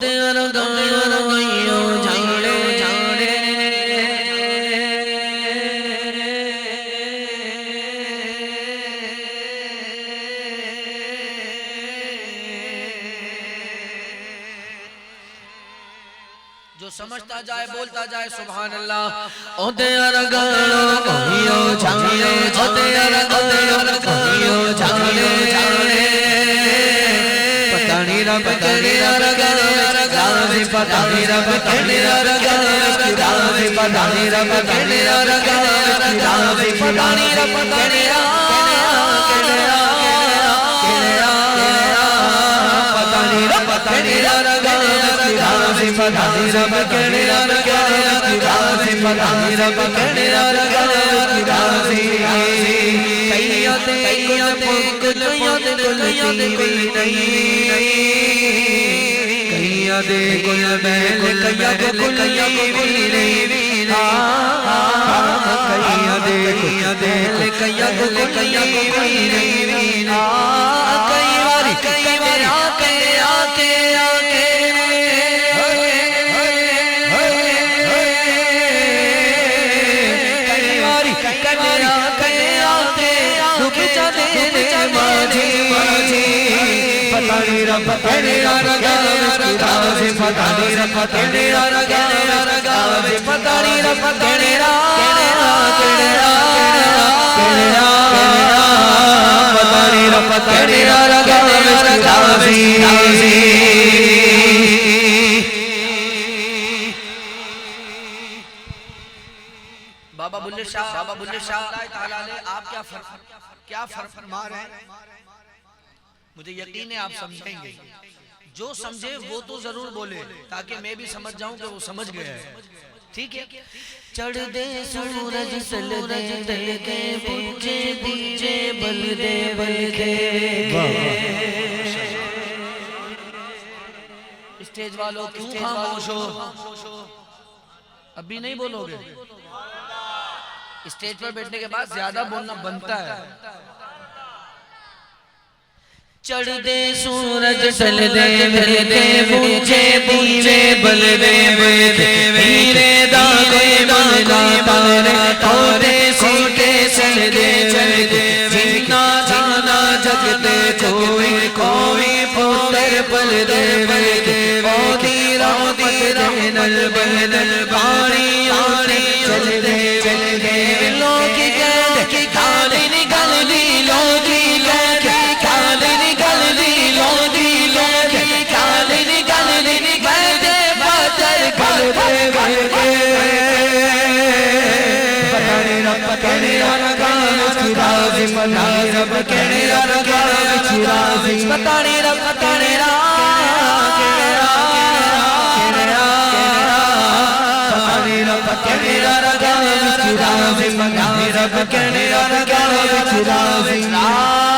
तेरा गाना गयो झाड़े झाड़े जो समझता जाए बोलता जाए सुभान अल्लाह। ओ तेरा गाना गयो झाड़े ओ तेरा गाना गयो झाड़े झाड़े पता नहीं रब तेरा पता नहीं रब तेरा पता नहीं रब तेरा पता नहीं रब तेरा पता नहीं रब तेरा पता नहीं रब तेरा पता नहीं रब तेरा कहिया दे कुल महल कहिया को कहिया को नहीं कहिया दे कहिया को कहिया को नहीं कई बार आके आके आके पता नहीं रब तेरा पता नहीं रब तेरा पता नहीं रब तेरा पता नहीं रब तेरा बाबा बुल्ले शाह आप क्या फरमा रहे हैं? मुझे यकीन है आप समझेंगे। जो समझे वो तो जरूर बोले ताकि मैं भी समझ जाऊं कि वो समझ गया है। ठीक है। चढ़ दे सूरज सल दे के पूछे दीजे बल दे के स्टेज वालों क्यों खामोश हो? अभी नहीं बोलोगे? स्टेज पर बैठने के बाद ज्यादा बोलना बनता है। चढ़ दे सूरज ढल दे के पूछे पूछे बल दे हीरे दागे दागा तारे तोरे सीटे चल दे जीना जाना जगते कोई कोई पुत्र बल दे मोदी नल बदल बारी आने चल दे लोग की खाली निकल दी लोगी खाली निकल दी लोगी खाली निकल दी बदे बदल कर दे रब तेरा चिराज़ी पतानी रब तेरा चिराज़ी पतानी रब तेरा रब